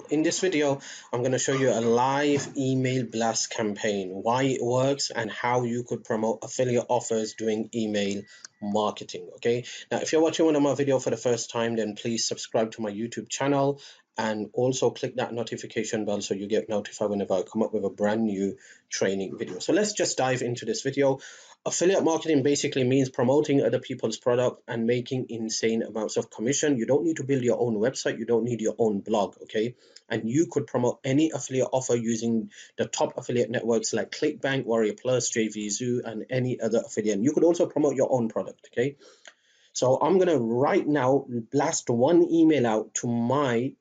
in this video, I'm going to show you a live email blast campaign, why it works and how you could promote affiliate offers doing email marketing. Okay, now if you're watching one of my videos for the first time, then please subscribe to my YouTube channel and also click that notification bell so you get notified whenever I come up with a brand new training video. So let's just dive into this video. Affiliate marketing basically means promoting other people's product and making insane amounts of commission. You don't need to build your own website. You don't need your own blog, okay? And you could promote any affiliate offer using the top affiliate networks like Clickbank, Warrior Plus, JVZoo, and any other affiliate. You could also promote your own product, okay? So I'm going to right now blast one email out to my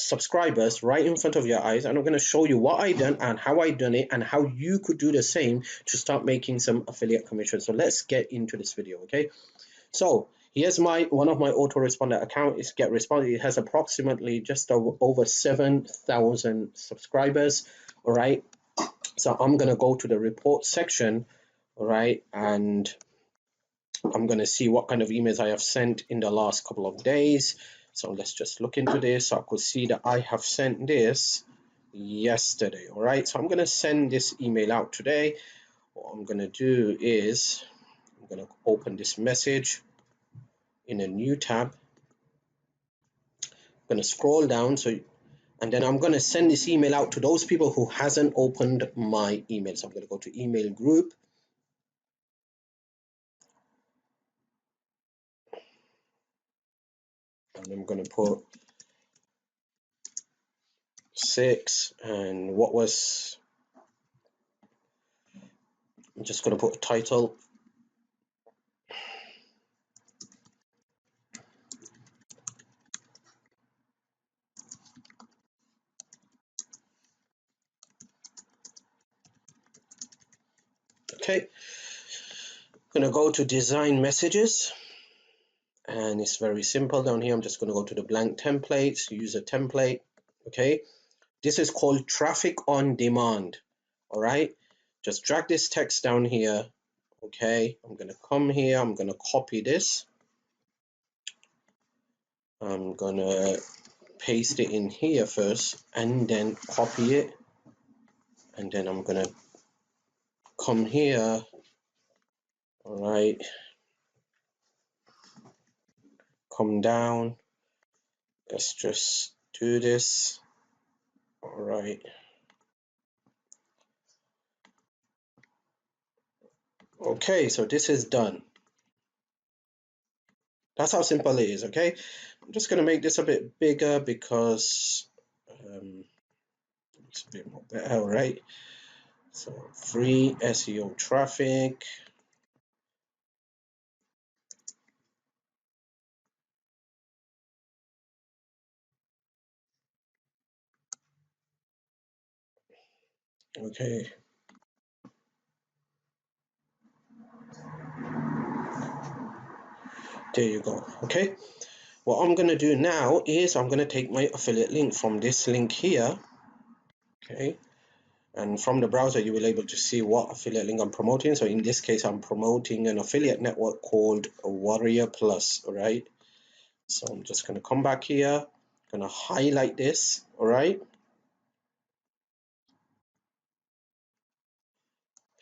subscribers right in front of your eyes, and I'm going to show you what I done and how I done it and how you could do the same to start making some affiliate commission. So let's get into this video. Okay, so here's one of my autoresponder account is GetResponse. It has approximately just over 7,000 subscribers. All right, so I'm going to go to the report section, all right, and I'm going to see what kind of emails I have sent in the last couple of days. So let's just look into this. So I could see that I have sent this yesterday. All right, so I'm going to send this email out today. What I'm going to do is I'm going to open this message in a new tab. I'm going to scroll down, and then I'm going to send this email out to those people who hasn't opened my email. So I'm going to go to email group. And I'm going to put 6 and what was, I'm just going to put a title. Okay, I'm going to go to design messages, and it's very simple down here. I'm just going to go to the blank templates, use a template. Okay, this is called traffic on demand. All right, just drag this text down here. Okay, I'm going to come here, I'm going to copy this, I'm going to paste it in here first and then copy it, and then I'm going to come here. All right, come down, let's just do this. All right, okay, so this is done. That's how simple it is. Okay, I'm just going to make this a bit bigger because it's a bit more better. All right, so free SEO traffic. Okay, there you go. Okay, what I'm going to do now is I'm going to take my affiliate link from this link here. Okay, and from the browser you will be able to see what affiliate link I'm promoting. So in this case I'm promoting an affiliate network called Warrior Plus. All right, so I'm just going to come back here, going to highlight this. All right,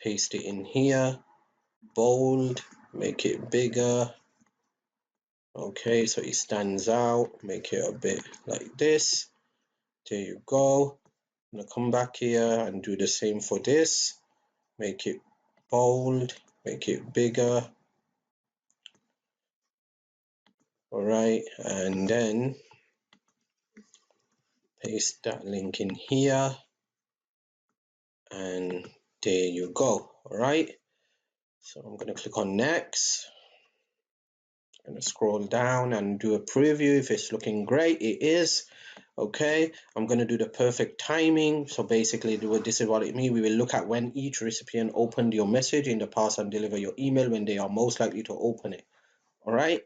paste it in here, bold, make it bigger. Okay, so it stands out, make it a bit like this. There you go. I'm gonna come back here and do the same for this, make it bold, make it bigger. All right, and then paste that link in here, and there you go. All right, so I'm going to click on next. I'm going to scroll down and do a preview. If it's looking great, it is. Okay, I'm going to do the perfect timing. So basically this is what it means. We will look at when each recipient opened your message in the past and deliver your email when they are most likely to open it. All right,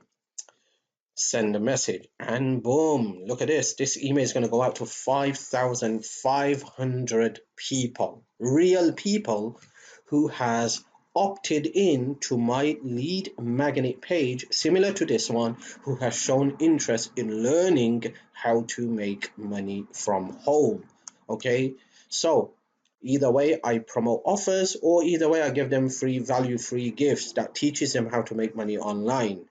send a message, and boom, look at this. This email is going to go out to 5,500 people, real people who has opted in to my lead magnet page, similar to this one, who has shown interest in learning how to make money from home. Okay, so either way I promote offers, or either way I give them free value, free gifts that teaches them how to make money online.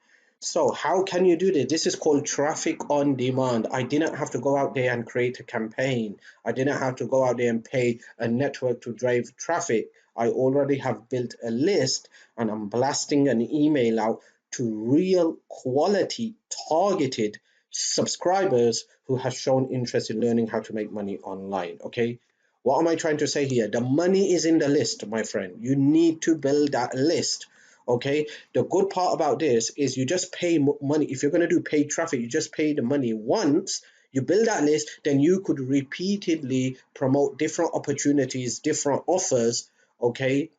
So how can you do this? This is called traffic on demand. I didn't have to go out there and create a campaign. I didn't have to go out there and pay a network to drive traffic. I already have built a list, and I'm blasting an email out to real quality targeted subscribers who have shown interest in learning how to make money online. Okay, what am I trying to say here? The money is in the list, my friend. You need to build that list. Okay, the good part about this is you just pay money. If you're going to do paid traffic, you just pay the money once. You build that list, then you could repeatedly promote different opportunities, different offers, okay,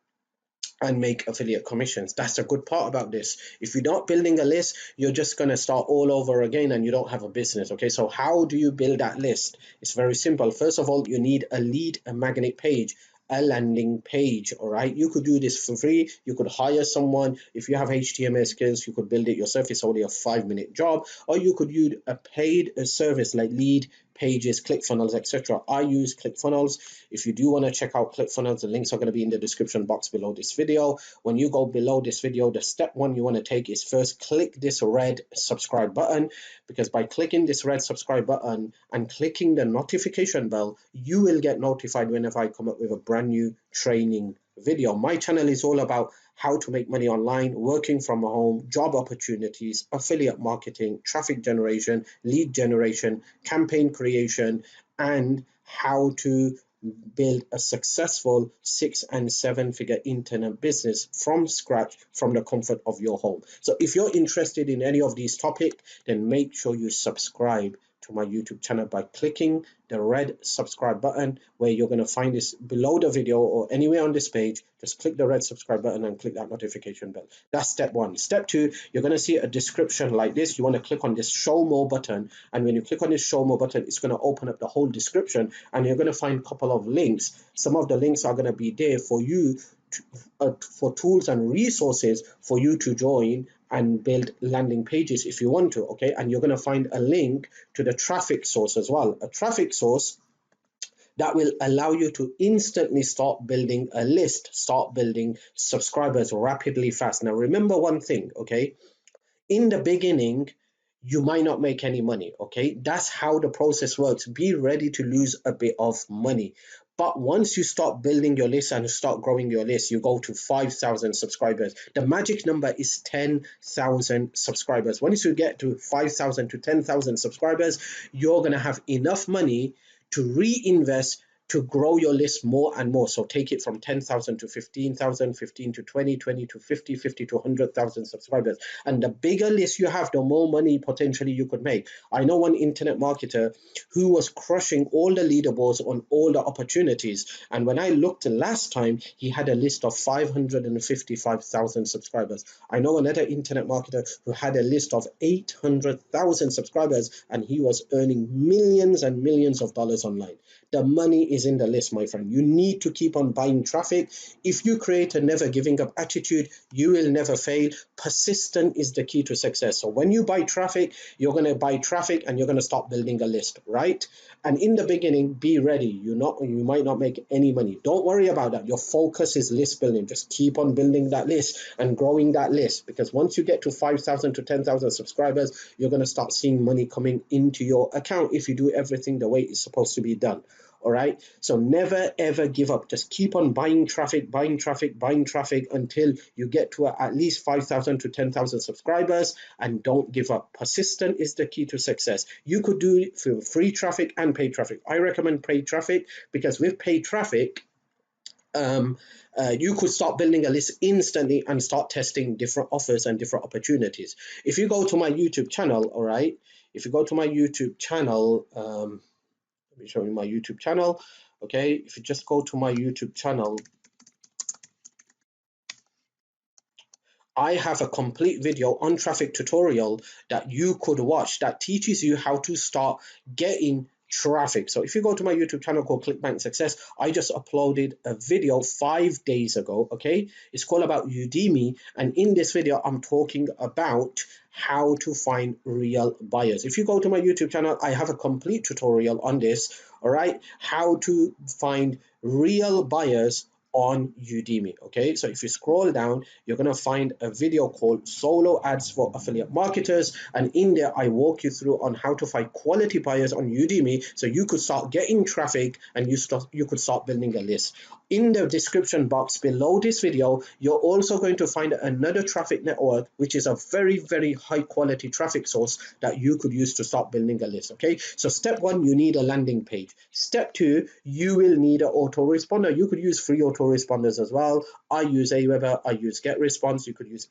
and make affiliate commissions. That's the good part about this. If you're not building a list, you're just going to start all over again and you don't have a business. Okay, so how do you build that list? It's very simple. First of all, you need a lead magnet page, a landing page. All right, you could do this for free. You could hire someone. If you have HTML skills, you could build it yourself. It's only a 5-minute job. Or you could use a paid service like Lead Pages, ClickFunnels, etc. I use ClickFunnels. If you do want to check out ClickFunnels, the links are going to be in the description box below this video. When you go below this video, the step one you want to take is first click this red subscribe button, because by clicking this red subscribe button and clicking the notification bell, you will get notified whenever I come up with a brand new training video. My channel is all about how to make money online, working from home, job opportunities, affiliate marketing, traffic generation, lead generation, campaign creation, and how to build a successful 6- and 7-figure internet business from scratch, from the comfort of your home. So if you're interested in any of these topics, then make sure you subscribe to my YouTube channel by clicking the red subscribe button, where you're going to find this below the video or anywhere on this page. Just click the red subscribe button and click that notification bell. That's step one. Step two, you're going to see a description like this. You want to click on this show more button, and when you click on this show more button, it's going to open up the whole description, and you're going to find a couple of links. Some of the links are going to be there for you for tools and resources for you to join and build landing pages if you want to. Okay, and you're going to find a link to the traffic source as well, a traffic source that will allow you to instantly start building a list, start building subscribers rapidly, fast. Now remember one thing, okay, in the beginning you might not make any money. Okay, that's how the process works. Be ready to lose a bit of money, but once you start building your list and start growing your list, you go to 5,000 subscribers. The magic number is 10,000 subscribers. Once you get to 5,000 to 10,000 subscribers, you're going to have enough money to reinvest, to grow your list more and more. So take it from 10,000 to 15,000, 15 to 20, 20 to 50, 50 to 100,000 subscribers. And the bigger list you have, the more money potentially you could make. I know one internet marketer who was crushing all the leaderboards on all the opportunities. And when I looked last time, he had a list of 555,000 subscribers. I know another internet marketer who had a list of 800,000 subscribers, and he was earning millions and millions of dollars online. The money is in the list, my friend. You need to keep on buying traffic. If you create a never giving up attitude, you will never fail. Persistent is the key to success. So when you buy traffic, you're going to buy traffic and you're going to start building a list, right? And in the beginning, be ready. You might not make any money. Don't worry about that. Your focus is list building. Just keep on building that list and growing that list, because once you get to 5,000 to 10,000 subscribers, you're going to start seeing money coming into your account if you do everything the way it's supposed to be done. All right, so never ever give up. Just keep on buying traffic, buying traffic, buying traffic until you get to at least 5,000 to 10,000 subscribers, and don't give up. Persistent is the key to success. You could do it for free traffic and paid traffic. I recommend paid traffic, because with paid traffic, you could start building a list instantly and start testing different offers and different opportunities. If you go to my YouTube channel, all right, if you go to my YouTube channel, let me show you my YouTube channel. Okay, if you just go to my YouTube channel, I have a complete video on traffic tutorial that you could watch that teaches you how to start getting traffic. So if you go to my YouTube channel called Clickbank Success, I just uploaded a video 5 days ago, okay? It's called about Udemy, and in this video, I'm talking about how to find real buyers. If you go to my YouTube channel, I have a complete tutorial on this, all right? How to find real buyers on Udemy. Okay, so if you scroll down, you're going to find a video called Solo Ads for Affiliate Marketers, and in there I walk you through on how to find quality buyers on Udemy so you could start getting traffic and you could start building a list. In the description box below this video, you're also going to find another traffic network, which is a very, very high quality traffic source that you could use to start building a list. Okay, so step 1, you need a landing page. Step 2, you will need an autoresponder. You could use free autoresponders as well. I use Aweber, I use GetResponse. You could use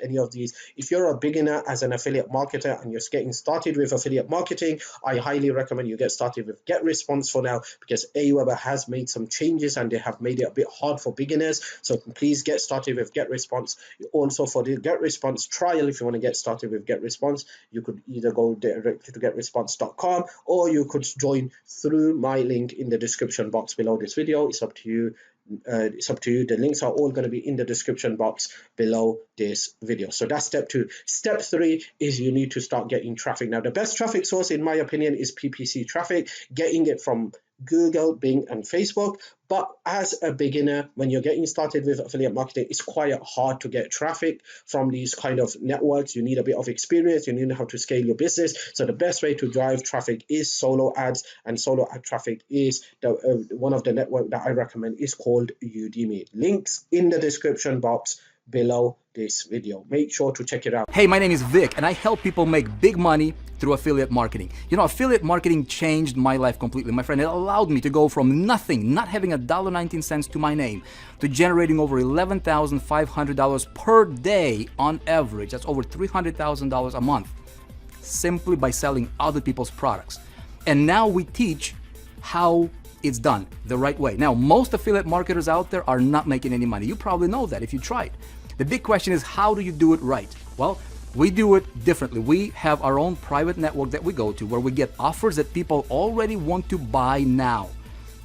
any of these. If you're a beginner as an affiliate marketer and you're getting started with affiliate marketing, I highly recommend you get started with GetResponse for now, because Aweber has made some changes and they have made it a bit hard for beginners. So please get started with GetResponse. Also for the GetResponse trial, if you want to get started with GetResponse, you could either go directly to getresponse.com or you could join through my link in the description box below this video. It's up to you. The links are all going to be in the description box below this video. So that's step 2. Step 3 is you need to start getting traffic. Now, the best traffic source, in my opinion, is PPC traffic, getting it from Google, Bing, and Facebook. But as a beginner, when you're getting started with affiliate marketing, it's quite hard to get traffic from these kind of networks. You need a bit of experience. You need how to scale your business. So the best way to drive traffic is solo ads, and solo ad traffic is one of the network that I recommend is called Udemy. Links in the description box below this video. Make sure to check it out. Hey, my name is Vic, and I help people make big money through affiliate marketing. You know, affiliate marketing changed my life completely, my friend. It allowed me to go from nothing, not having $1.19 to my name, to generating over $11,500 per day on average. That's over $300,000 a month, simply by selling other people's products. And now we teach how it's done the right way. Now, most affiliate marketers out there are not making any money. You probably know that if you tried. The big question is, how do you do it right? Well, we do it differently. We have our own private network that we go to where we get offers that people already want to buy now.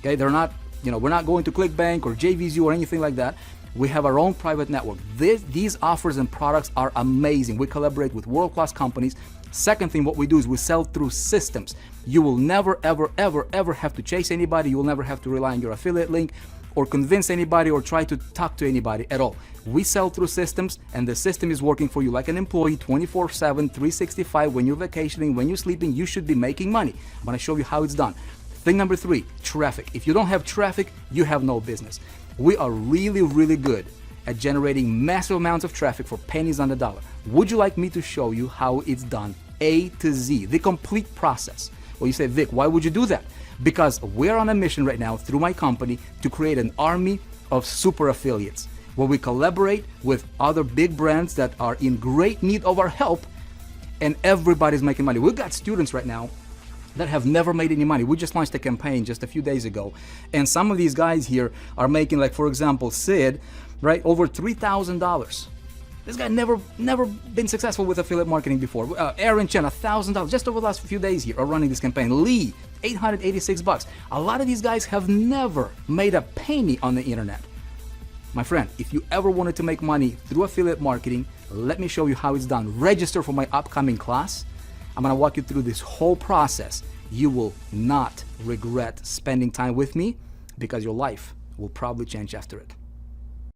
Okay, they're not, we're not going to Clickbank or JVZU or anything like that. We have our own private network. These offers and products are amazing. We collaborate with world-class companies. Second thing, what we do is we sell through systems. You will never, ever, ever, ever have to chase anybody. You will never have to rely on your affiliate link or convince anybody or try to talk to anybody at all. We sell through systems, and the system is working for you like an employee 24/7, 365. When you're vacationing, when you're sleeping, you should be making money. I'm going to show you how it's done. Thing number 3, traffic. If you don't have traffic, you have no business. We are really, really good at generating massive amounts of traffic for pennies on the dollar. Would you like me to show you how it's done A to Z, the complete process? Well, you say, Vic, why would you do that? Because we're on a mission right now through my company to create an army of super affiliates where we collaborate with other big brands that are in great need of our help, and everybody's making money. We've got students right now that have never made any money. We just launched a campaign just a few days ago, and some of these guys here are making, like, for example, Sid, right, over $3,000. This guy never been successful with affiliate marketing before. Aaron Chen, $1,000 just over the last few days here are running this campaign. Lee, $886. A lot of these guys have never made a penny on the internet. My friend, if you ever wanted to make money through affiliate marketing, let me show you how it's done. Register for my upcoming class. I'm gonna walk you through this whole process. You will not regret spending time with me, because your life will probably change after it.